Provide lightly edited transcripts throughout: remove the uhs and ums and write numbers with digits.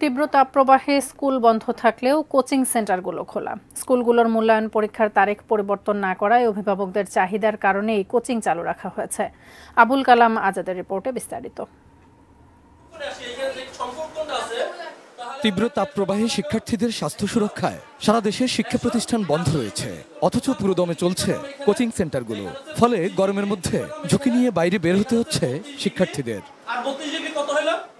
তীব্র তাপপ্রবাহে স্কুল বন্ধ থাকলেও কোচিং সেন্টারগুলো খোলা। স্কুলগুলোর মূল্যায়ন পরীক্ষার তারিখ পরিবর্তন না করায় অভিভাবকদের চাহিদার কারণেই কোচিং চালু রাখা হয়েছে। আবুল কালাম আজাদের রিপোর্টে বিস্তারিত। তীব্র তাপপ্রবাহে শিক্ষার্থীদের স্বাস্থ্য সুরক্ষায় সারা দেশে শিক্ষা প্রতিষ্ঠান বন্ধ রয়েছে, অথচ পুরোদমে চলছে কোচিং সেন্টারগুলো। ফলে গরমের মধ্যে ঝুঁকি নিয়ে বাইরে বের হতে হচ্ছে শিক্ষার্থীদের।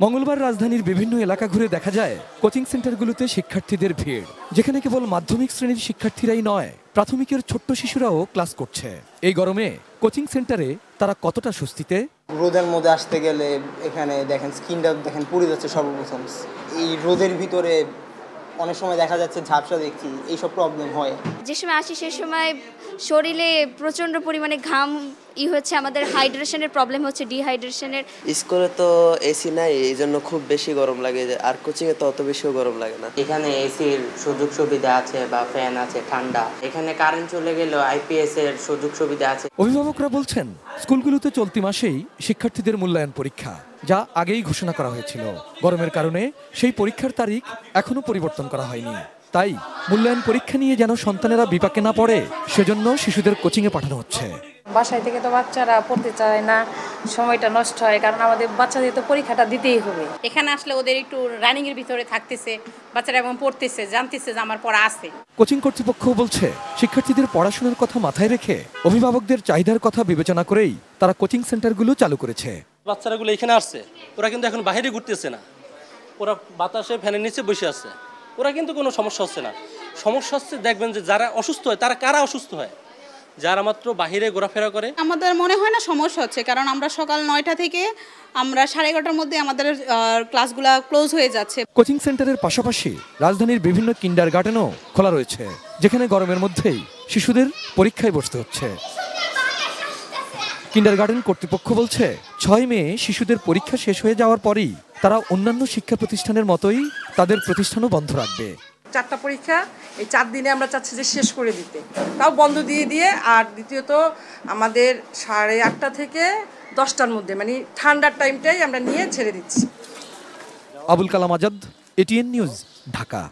মঙ্গলবার রাজধানীর বিভিন্ন এলাকা ঘুরে দেখা যায় কোচিং সেন্টারগুলোতে শিক্ষার্থীদের ভিড়, যেখানে কেবল মাধ্যমিক শ্রেণীর শিক্ষার্থীরাই নয়, প্রাথমিকের ছোট্ট শিশুরাও ক্লাস করছে। এই গরমে কোচিং সেন্টারে তারা কতটা স্বস্তিতে? রোদের মধ্যে আসতে গেলে এখানে দেখেন স্কিনটা দেখেন পুড়ে যাচ্ছে সর্বপ্রথম। এই রোদের ভিতরে অনেক সময় দেখা যাচ্ছে ঝাপসা দেখছি, এইসব প্রবলেম হয়। যে সময় আসি সে সময় শরীরে প্রচণ্ড পরিমাণে ঘাম হচ্ছে, আমাদের হাইড্রেশনের প্রবলেম হচ্ছে, ডিহাইড্রেশনের। স্কুলে তো এসি নাই, এই জন্য খুব বেশি গরম লাগে, আর কোচিংয়ে তো অত বেশিও গরম লাগে না। এখানে এসির সুযোগ সুবিধা আছে বা ফ্যান আছে ঠান্ডা, এখানে কারেন্ট চলে গেলেও আইপিএস এর সুযোগ সুবিধা আছে। অভিভাবকরা বলছেন স্কুলগুলোতে চলতি মাসেই শিক্ষার্থীদের মূল্যায়ন পরীক্ষা, যা আগেই ঘোষণা করা হয়েছিল। গরমের কারণে সেই পরীক্ষার তারিখ এখনো পরিবর্তন করা হয়নি। তাই মূল্যায়ন পরীক্ষা নিয়ে যেন সন্তানেরা বিপাকে না পড়ে, সেজন্য শিশুদের কোচিংয়ে পাঠানো হচ্ছে। বাসায় থেকে তো বাচ্চারা পড়তে চায় না, সময়টা নষ্ট হয়, কারণ আমাদের বাচ্চাদের তো পরীক্ষাটা দিতেই হবে। এখানে আসলে ওদের একটু রানিং এর ভিতরে থাকতেছে বাচ্চারা এবং পড়তেছে, জানতেছে যে আমার পড়া আছে। কোচিং কর্তৃপক্ষ বলছে শিক্ষার্থীদের পড়াশোনার কথা মাথায় রেখে অভিভাবকদের চাহিদার কথা বিবেচনা করেই তারা কোচিং সেন্টারগুলো চালু করেছে। বাচ্চারাগুলো এখানে আসছে, ওরা কিন্তু এখন বাইরে ঘুরতেছে না, ওরা বাতাসে ফ্যানের নিচে বসে আছে, ওরা কিন্তু কোনো সমস্যা হচ্ছে না। সমস্যা হচ্ছে দেখবেন যে যারা অসুস্থ হয়, তারা কারা অসুস্থ হয়, যারা মাত্র বাহিরে ঘোরাফেরা করে। আমাদের মনে হয় না সমস্যা হচ্ছে, কারণ আমরা সকাল 9টা থেকে আমরা 11:30টার মধ্যে আমাদের ক্লাসগুলো ক্লোজ হয়ে যাচ্ছে। কোচিং সেন্টারের পাশাপাশি রাজধানীর বিভিন্ন কিন্ডারগার্টেনও খোলা রয়েছে, যেখানে গরমের মধ্যেই শিশুদের পরীক্ষায় বসতে হচ্ছে। কিন্ডারগার্টেন কর্তৃপক্ষ বলছে 6 মে শিশুদের পরীক্ষা শেষ হয়ে যাওয়ার পরই তারা অন্যান্য শিক্ষা প্রতিষ্ঠানের মতোই তাদের প্রতিষ্ঠানও বন্ধ রাখবে। 4টা পরীক্ষা এই 4 দিনে আমরা চাচ্ছি যে শেষ করে দিতে, তাও বন্ধ দিয়ে। আর দ্বিতীয়ত আমাদের 8:30 থেকে 10টার মধ্যে, মানে ঠান্ডার টাইমটাই আমরা নিয়ে ছেড়ে দিচ্ছি। Abul Kalam Azad, ATN news, Dhaka.